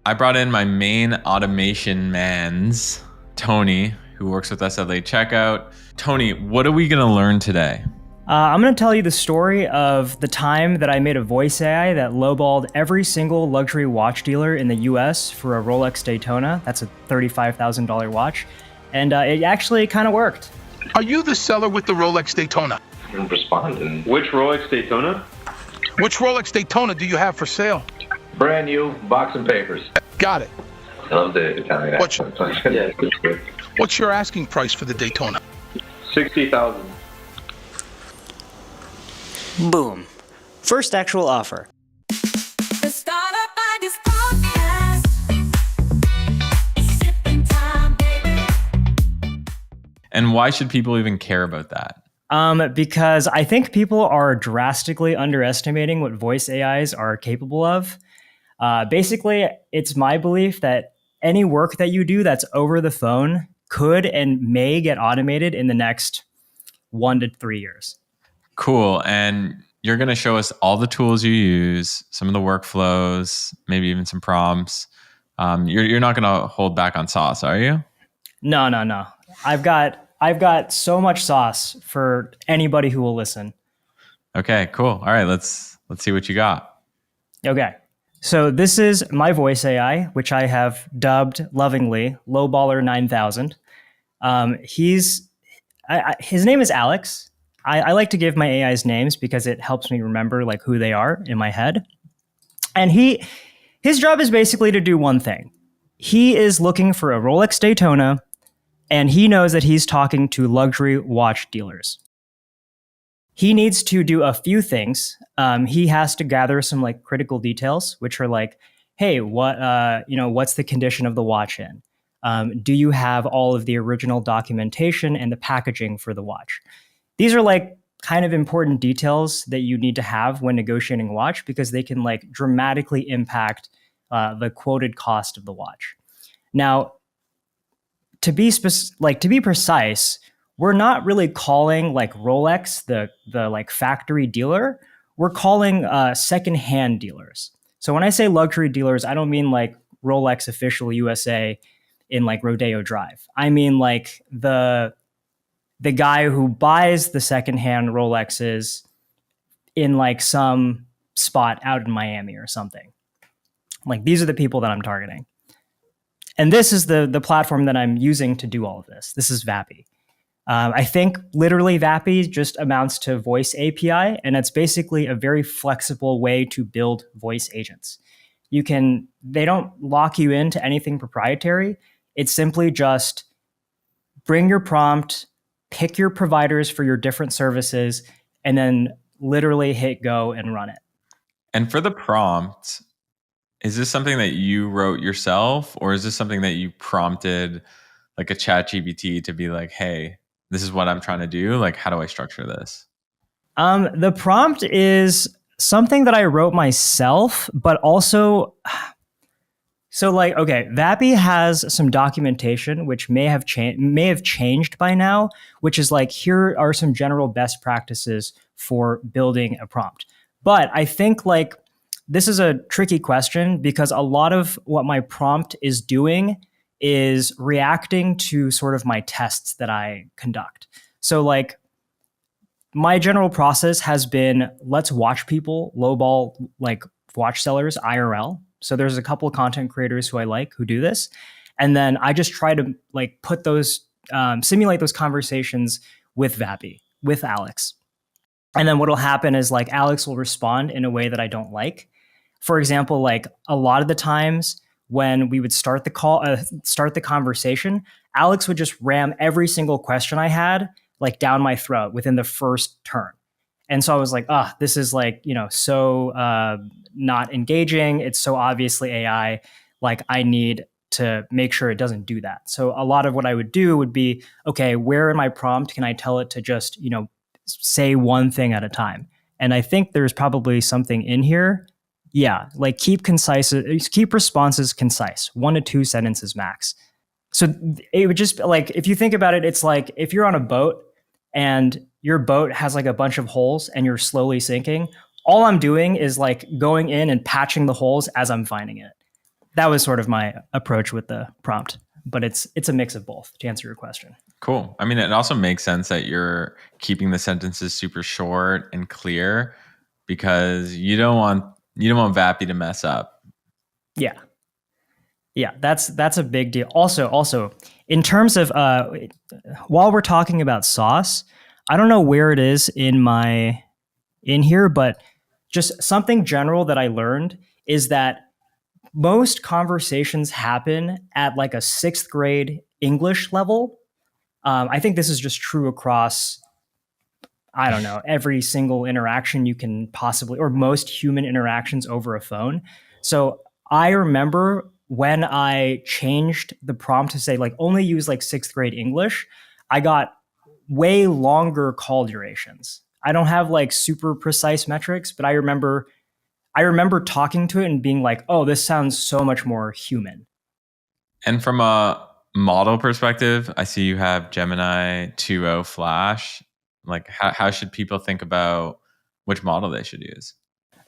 I brought in my main automation mans, Tony, who works with us at Late Checkout. Tony, what are we going to learn today? I'm going to tell you the story of the time that I made a voice AI that lowballed every single luxury watch dealer in the US for a Rolex Daytona. That's a $35,000 watch. And it actually kind of worked. Are you the seller with the Rolex Daytona? I'm responding. Which Rolex Daytona? Which Rolex Daytona do you have for sale? Brand new, box and papers. Got it. I love the Italian accent. Yeah, it's good. What's your asking price for the Daytona? $60,000. Boom. First actual offer. And why should people even care about that? Because I think people are drastically underestimating what voice AIs are capable of. Basically, it's my belief that any work that you do that's over the phone could and may get automated in the next 1 to 3 years. Cool. And you're going to show us all the tools you use, some of the workflows, maybe even some prompts. You're not going to hold back on sauce, are you? No. I've got so much sauce for anybody who will listen. Okay, cool. All right, let's see what you got. Okay. So this is my voice AI, which I have dubbed lovingly Lowballer 9000. His name is Alex. I like to give my AIs names because it helps me remember like who they are in my head. And his job is basically to do one thing. He is looking for a Rolex Daytona, and he knows that he's talking to luxury watch dealers. He needs to do a few things. He has to gather some like critical details, which are like, hey, what's the condition of the watch in? Do you have all of the original documentation and the packaging for the watch? These are like kind of important details that you need to have when negotiating a watch because they can like dramatically impact the quoted cost of the watch. Now, to be precise, we're not really calling like Rolex the like factory dealer. We're calling secondhand dealers. So when I say luxury dealers, I don't mean like Rolex Official USA in like Rodeo Drive. I mean like the guy who buys the secondhand Rolexes in like some spot out in Miami or something. Like these are the people that I'm targeting. And this is the platform that I'm using to do all of this. This is VAPI. I think literally VAPI just amounts to voice API, and it's basically a very flexible way to build voice agents. They don't lock you into anything proprietary. It's simply just bring your prompt, pick your providers for your different services, and then literally hit go and run it. And for the prompt, is this something that you wrote yourself, or is this something that you prompted like a ChatGPT to be like, hey, this is what I'm trying to do? Like, how do I structure this? The prompt is something that I wrote myself, but also, so like, okay, VAPI has some documentation which may have changed by now, which is like, here are some general best practices for building a prompt. But I think like, this is a tricky question because a lot of what my prompt is doing is reacting to sort of my tests that I conduct. So like my general process has been, let's watch people lowball like watch sellers IRL. So there's a couple of content creators who I like who do this. And then I just try to like put those, simulate those conversations with VAPI, with Alex. And then what'll happen is like Alex will respond in a way that I don't like. For example, like a lot of the times when we would start the conversation, Alex would just ram every single question I had like down my throat within the first turn. And so I was like, this is like, so not engaging. It's so obviously AI. Like I need to make sure it doesn't do that. So a lot of what I would do would be, okay, where in my prompt can I tell it to just, say one thing at a time? And I think there's probably something in here. Yeah, like keep responses concise, 1 to 2 sentences max. So it would just like, if you think about it, it's like if you're on a boat and your boat has like a bunch of holes and you're slowly sinking, all I'm doing is like going in and patching the holes as I'm finding it. that was sort of my approach with the prompt. But it's a mix of both, to answer your question. Cool. I mean, it also makes sense that you're keeping the sentences super short and clear because you don't want VAPI to mess up. Yeah. Yeah, that's a big deal. Also, in terms of while we're talking about sauce, I don't know where it is in here, but just something general that I learned is that most conversations happen at like a 6th grade English level. I think this is just true across, I don't know, every single interaction you can possibly, or most human interactions over a phone. So I remember when I changed the prompt to say like only use like 6th grade English, I got way longer call durations. I don't have like super precise metrics, but I remember talking to it and being like, oh, this sounds so much more human. And from a model perspective, I see you have Gemini 2.0 Flash. Like how should people think about which model they should use?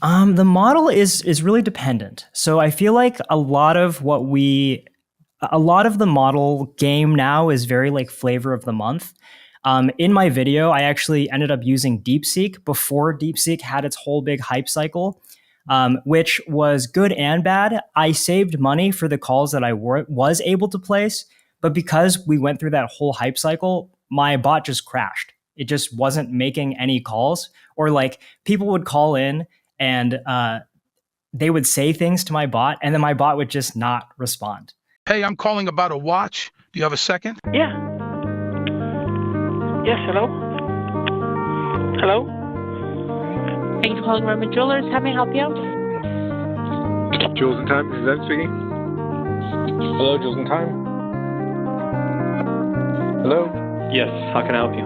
The model is really dependent. So I feel like a lot of the model game now is very like flavor of the month. In my video, I actually ended up using DeepSeek before DeepSeek had its whole big hype cycle, which was good and bad. I saved money for the calls that I was able to place, but because we went through that whole hype cycle, my bot just crashed. It just wasn't making any calls, or like people would call in and they would say things to my bot, and then my bot would just not respond. Hey, I'm calling about a watch. Do you have a second? Yeah. Yes, hello? Hello? Thank you for calling Roman Jewelers. How may I help you? Jules and Time, this is Ed speaking. Hello, Jules and Time. Hello? Yes, how can I help you?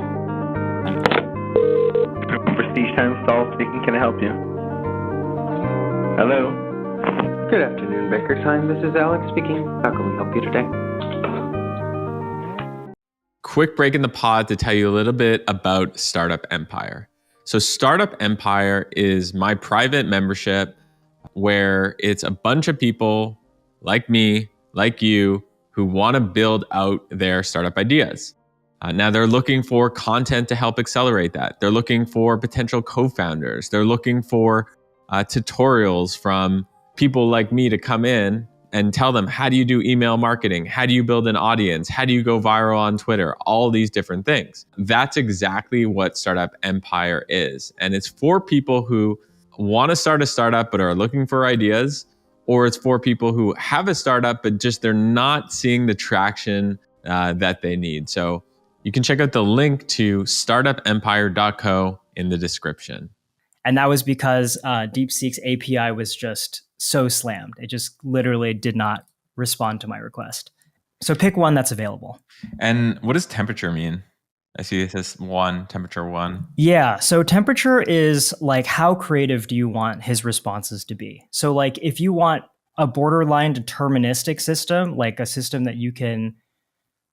Prestige Time Stall speaking, can I help you? Hello? Good afternoon, Baker Time. This is Alex speaking. How can we help you today? Quick break in the pod to tell you a little bit about Startup Empire. So Startup Empire is my private membership where it's a bunch of people like me, like you, who want to build out their startup ideas. Now they're looking for content to help accelerate that. They're looking for potential co-founders. They're looking for tutorials from people like me to come in and tell them, how do you do email marketing? How do you build an audience? How do you go viral on Twitter? All these different things. That's exactly what Startup Empire is. And it's for people who want to start a startup but are looking for ideas, or it's for people who have a startup but just they're not seeing the traction that they need. So you can check out the link to startupempire.co in the description. And that was because DeepSeek's API was just so slammed. It just literally did not respond to my request. So pick one that's available. And what does temperature mean? I see it says temperature 1. Yeah, so temperature is like how creative do you want his responses to be? So like if you want a borderline deterministic system, like a system that you can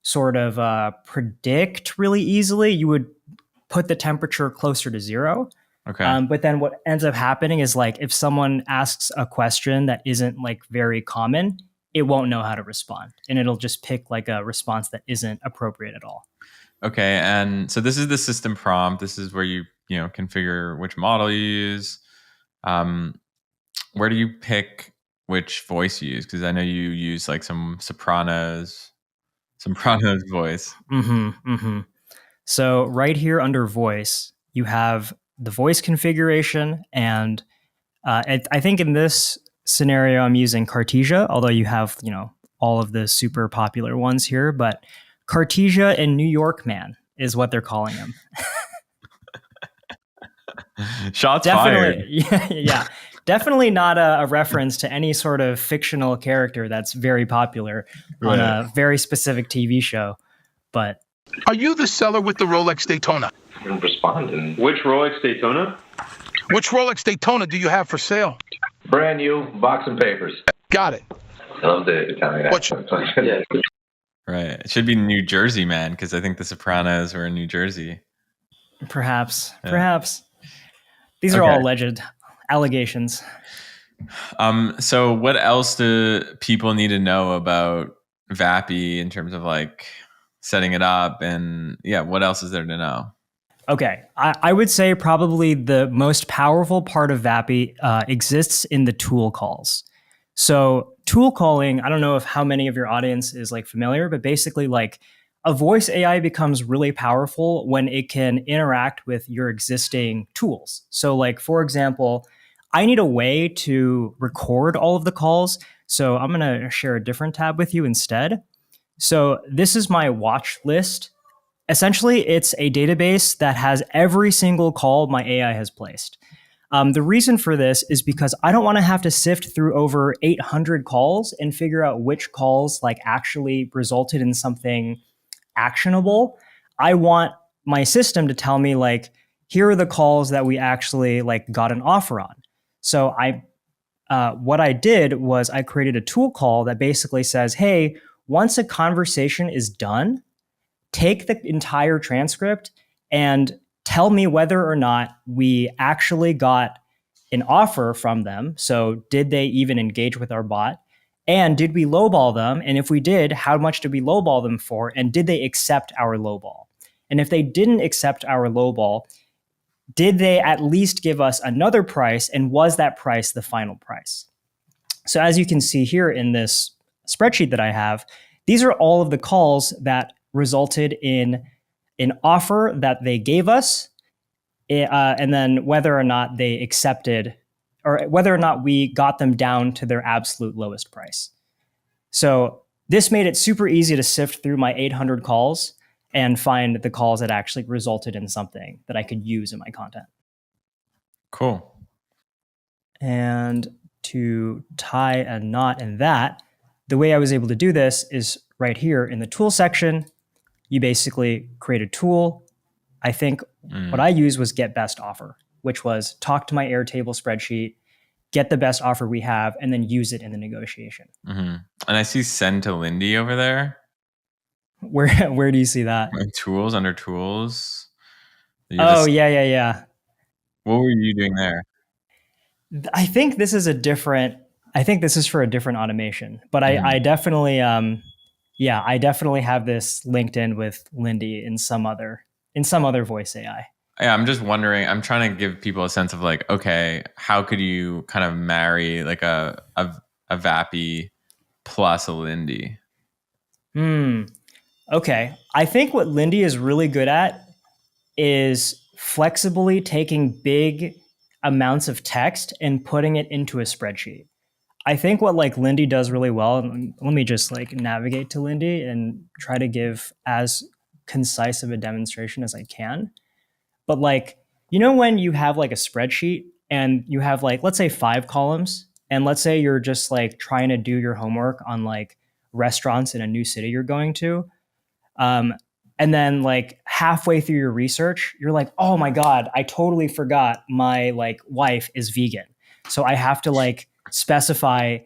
sort of predict really easily, you would put the temperature closer to 0. Okay. But then what ends up happening is like if someone asks a question that isn't like very common, it won't know how to respond, and it'll just pick like a response that isn't appropriate at all. Okay, and so this is the system prompt. This is where you configure which model you use. Where do you pick which voice you use? Because I know you use like some sopranos voice. So right here under voice, you have the voice configuration, and I think in this scenario I'm using Cartesia, although you have all of the super popular ones here, but Cartesia and New York Man is what they're calling him. Shots definitely, fired. Yeah. Definitely not a reference to any sort of fictional character that's very popular on a very specific TV show. But Are you the seller with the Rolex Daytona? Responding. Which Rolex Daytona? Which Rolex Daytona do you have for sale? Brand new, box and papers. Got it. I love the Italian accent. Yeah. Right. It should be New Jersey Man, because I think the Sopranos were in New Jersey. Perhaps. These are all alleged allegations. So what else do people need to know about VAPI in terms of like setting it up? And yeah, what else is there to know? Okay, I would say probably the most powerful part of VAPI exists in the tool calls. So tool calling, I don't know if how many of your audience is like familiar, but basically like a voice AI becomes really powerful when it can interact with your existing tools. So like, for example, I need a way to record all of the calls. So I'm going to share a different tab with you instead. So this is my watch list. Essentially, it's a database that has every single call my AI has placed. The reason for this is because I don't want to have to sift through over 800 calls and figure out which calls like actually resulted in something actionable. I want my system to tell me like, here are the calls that we actually like got an offer on. So what I did was I created a tool call that basically says, hey, once a conversation is done, take the entire transcript and tell me whether or not we actually got an offer from them. So did they even engage with our bot? And did we lowball them? And if we did, how much did we lowball them for? And did they accept our lowball? And if they didn't accept our lowball, did they at least give us another price? And was that price the final price? So as you can see here in this spreadsheet that I have, these are all of the calls that resulted in an offer that they gave us, and then whether or not they accepted, or whether or not we got them down to their absolute lowest price. So this made it super easy to sift through my 800 calls and find the calls that actually resulted in something that I could use in my content. Cool. And to tie a knot in that, the way I was able to do this is right here in the tool section. You basically create a tool. I think what I used was get best offer, which was talk to my Airtable spreadsheet, get the best offer we have, and then use it in the negotiation. Mm-hmm. And I see send to Lindy over there. Where do you see that? Tools, under tools. Oh, yeah. What were you doing there? I think this is for a different automation, but I definitely, I definitely have this linked in with Lindy in some other voice AI. Yeah, I'm just wondering, I'm trying to give people a sense of like, okay, how could you kind of marry like a VAPI plus a Lindy? Okay. I think what Lindy is really good at is flexibly taking big amounts of text and putting it into a spreadsheet. I think what like Lindy does really well, and let me just like navigate to Lindy and try to give as concise of a demonstration as I can. But like, you know, when you have like a spreadsheet and you have like, let's say 5 columns, and let's say you're just like trying to do your homework on like restaurants in a new city you're going to. And then like halfway through your research, you're like, oh my God, I totally forgot my like wife is vegan. So I have to like specify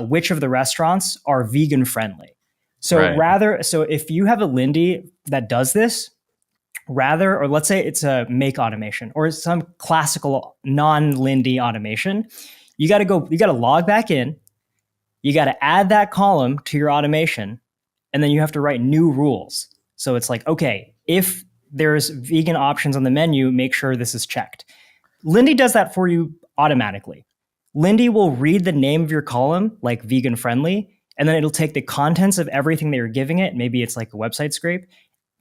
which of the restaurants are vegan friendly. So so if you have a Lindy that does this, or let's say it's a make automation or some classical non-Lindy automation, you got to log back in. You got to add that column to your automation, and then you have to write new rules. So it's like, okay, if there's vegan options on the menu, make sure this is checked. Lindy does that for you automatically. Lindy will read the name of your column, like vegan friendly, and then it'll take the contents of everything that you're giving it. Maybe it's like a website scrape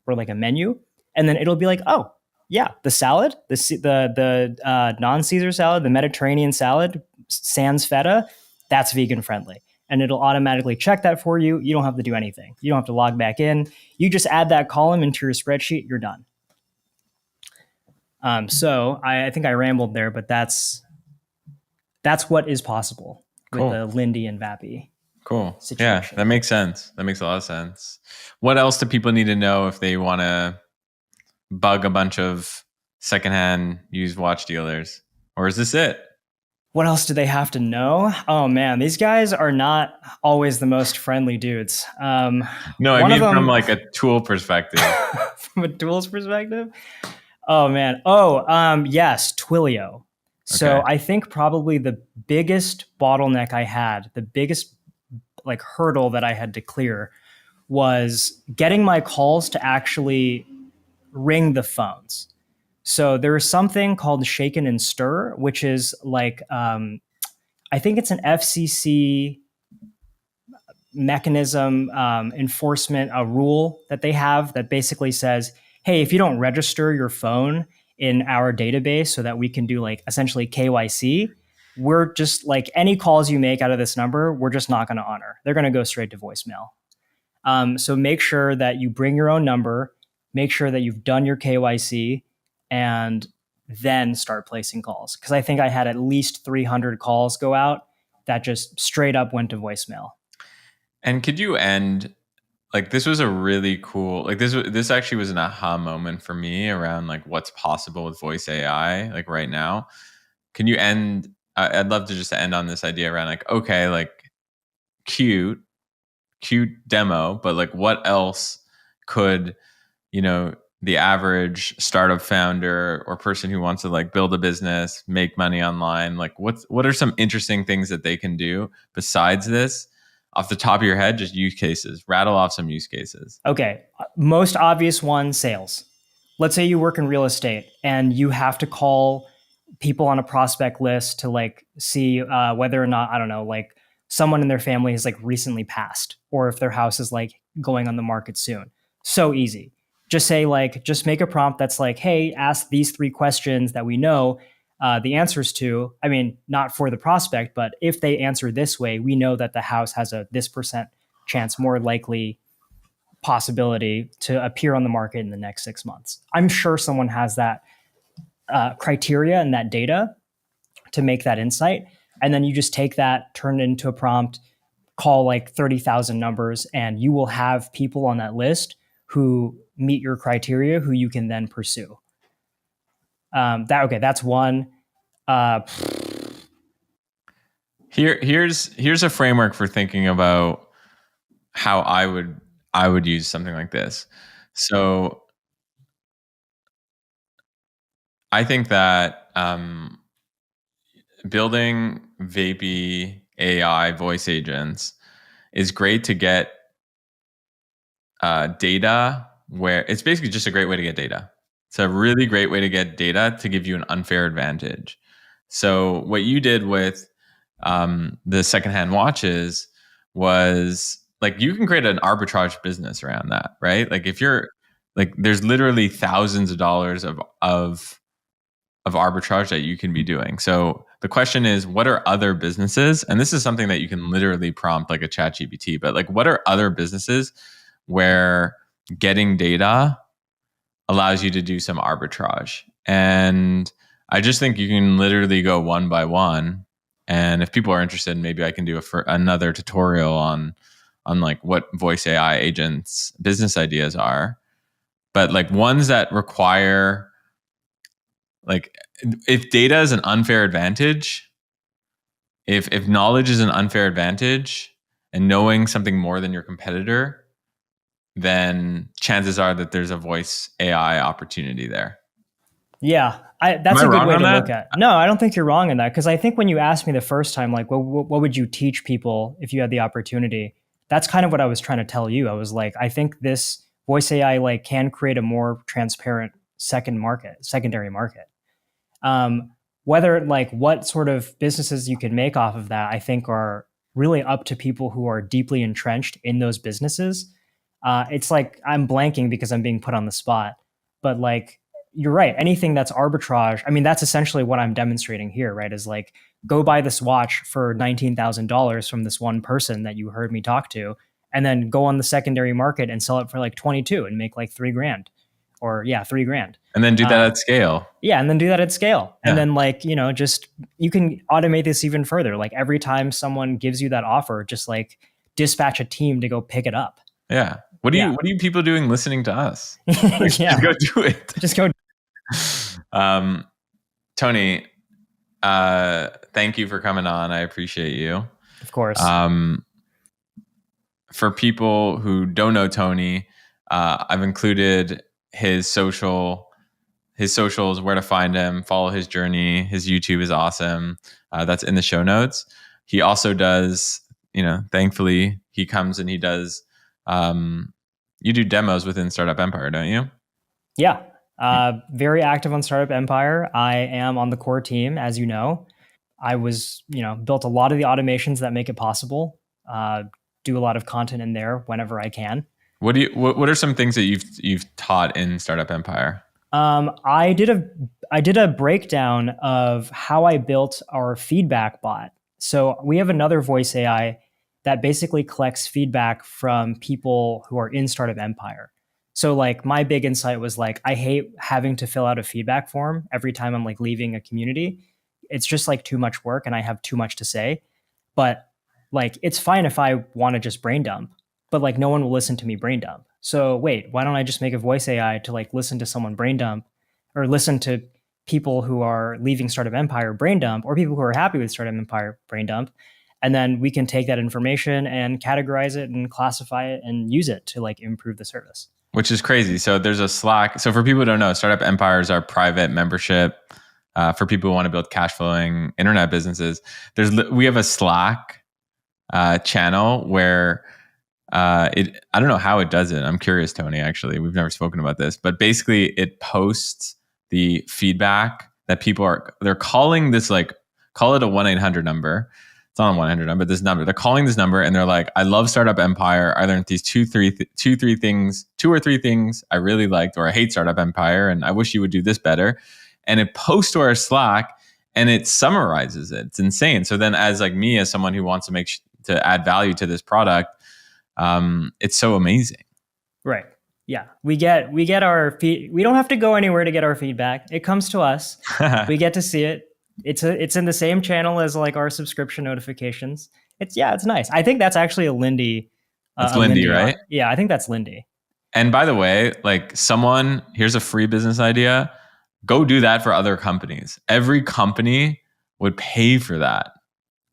or like a menu. And then it'll be like, oh, yeah, the salad, the non-Caesar salad, the Mediterranean salad, sans feta, that's vegan friendly. And it'll automatically check that for you. You don't have to do anything. You don't have to log back in. You just add that column into your spreadsheet. You're done. So I think I rambled there, but that's what is possible with the Lindy and VAPI. Cool. Situation. Yeah, that makes sense. That makes a lot of sense. What else do people need to know if they want to bug a bunch of secondhand used watch dealers? Or is this it? What else do they have to know? Oh man, these guys are not always the most friendly dudes. No, I mean from like a tool perspective. From a tool's perspective? Oh man. Yes, Twilio. So Okay. I think probably the biggest bottleneck I had, the biggest like hurdle that I had to clear was getting my calls to actually ring the phones. So there is something called shaken and stir, which is like, I think it's an FCC mechanism, enforcement, a rule that they have that basically says, hey, if you don't register your phone in our database so that we can do like essentially KYC, we're just like any calls you make out of this number, we're just not going to honor. They're going to go straight to voicemail. So make sure that you bring your own number, make sure that you've done your KYC, and then start placing calls. Because I think I had at least 300 calls go out that just straight up went to voicemail. And could you end, like, this was a really cool, like this actually was an aha moment for me around like what's possible with voice AI, like right now. Can you end, I'd love to just end on this idea around like, okay, like cute demo, but like what else could, you know, the average startup founder or person who wants to like build a business, make money online, like what are some interesting things that they can do besides this? Off the top of your head, just use cases. Rattle off some use cases. Okay. Most obvious one, sales. Let's say you work in real estate and you have to call people on a prospect list to like see whether or not, I don't know, like someone in their family has like recently passed or if their house is like going on the market soon. So easy. Just say like, just make a prompt that's like, hey, ask these 3 questions that we know the answers to. I mean, not for the prospect, but if they answer this way, we know that the house has a this % chance, more likely possibility to appear on the market in the next 6 months. I'm sure someone has that criteria and that data to make that insight. And then you just take that, turn it into a prompt, call like 30,000 numbers, and you will have people on that list who meet your criteria, who you can then pursue. That's one. Here's a framework for thinking about how I would use something like this. So I think that building VAPI AI voice agents is great to get data, where it's basically just a great way to get data. It's a really great way to get data to give you an unfair advantage. So what you did with the secondhand watches was like, you can create an arbitrage business around that, right? Like if you're like, there's literally thousands of dollars of arbitrage that you can be doing. So the question is, what are other businesses? And this is something that you can literally prompt like a chat GPT, but like, what are other businesses where getting data allows you to do some arbitrage? And I just think you can literally go one by one. And if people are interested, maybe I can do another tutorial on like what voice AI agents business ideas are. But like ones that require, like, if data is an unfair advantage, if knowledge is an unfair advantage, and knowing something more than your competitor, then chances are that there's a voice AI opportunity there. Yeah, that's a good way to look at it. No, I don't think you're wrong in that, because I think when you asked me the first time, like, what would you teach people if you had the opportunity? That's kind of what I was trying to tell you. I was like, I think this voice AI like can create a more transparent secondary market. Whether like what sort of businesses you can make off of that, I think are really up to people who are deeply entrenched in those businesses. It's like, I'm blanking because I'm being put on the spot, but like, you're right. Anything that's arbitrage, I mean, that's essentially what I'm demonstrating here, right? Is like, go buy this watch for $19,000 from this one person that you heard me talk to, and then go on the secondary market and sell it for like 22 and make like $3,000 or $3,000. And then do that at scale. Yeah. And then do that at scale. Yeah. And then like, just, you can automate this even further. Like every time someone gives you that offer, just like dispatch a team to go pick it up. Yeah. What are you people doing listening to us? Just go do it. Just go. Tony, thank you for coming on. I appreciate you. Of course. For people who don't know Tony, I've included his social his socials, where to find him, follow his journey. His YouTube is awesome. That's in the show notes. He also does, thankfully, he comes and he does, you do demos within Startup Empire, don't you? Yeah. Very active on Startup Empire. I am on the core team, as you know. I was, built a lot of the automations that make it possible. Do a lot of content in there whenever I can. What are some things that you've taught in Startup Empire? I did a breakdown of how I built our feedback bot. So we have another voice AI that basically collects feedback from people who are in Startup Empire. So like my big insight was like, I hate having to fill out a feedback form every time I'm like leaving a community. It's just like too much work and I have too much to say. But like, it's fine if I want to just brain dump, but like no one will listen to me brain dump. So wait, why don't I just make a voice AI to like listen to someone brain dump, or listen to people who are leaving Startup Empire brain dump, or people who are happy with Startup Empire brain dump. And then we can take that information and categorize it and classify it and use it to like improve the service. Which is crazy. So there's a Slack. So for people who don't know, Startup Empire is our private membership for people who want to build cash flowing internet businesses. We have a Slack channel where I don't know how it does it. I'm curious, Tony, actually. We've never spoken about this, but basically it posts the feedback that they're calling this, like, call it a 1-800 number. It's not a 100 number, this number. They're calling this number and they're like, I love Startup Empire. I learned these two or three things I really liked, or I hate Startup Empire and I wish you would do this better. And it posts to our Slack and it summarizes it. It's insane. So then as like me, as someone who wants to to add value to this product, it's so amazing. Right. Yeah. We get our we don't have to go anywhere to get our feedback. It comes to us. We get to see it. It's in the same channel as like our subscription notifications. It's nice. I think that's actually a Lindy. That's Lindy, right? Yeah, I think that's Lindy. And by the way, like here's a free business idea. Go do that for other companies. Every company would pay for that.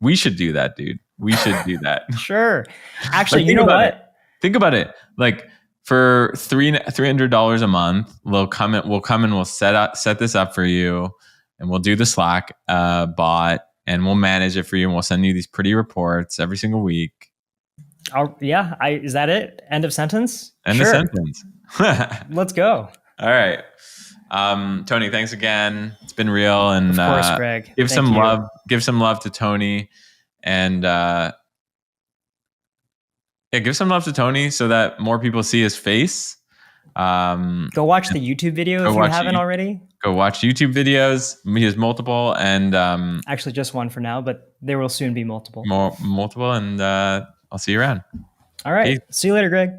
We should do that, dude. We should do that. Sure. Actually, like, you know what? Think about it. Like for $300 a month, we'll come and we'll set this up for you, and we'll do the Slack bot, and we'll manage it for you, and we'll send you these pretty reports every single week. Is that it? End of sentence? End of sentence. Let's go. All right. Tony, thanks again. It's been real. And of course, Greg. Give some love to Tony, and give some love to Tony so that more people see his face. Go watch the YouTube video if you haven't already. Go watch YouTube videos. He has multiple, and actually just one for now, but there will soon be multiple. Multiple, and I'll see you around. All right. Peace. See you later, Greg.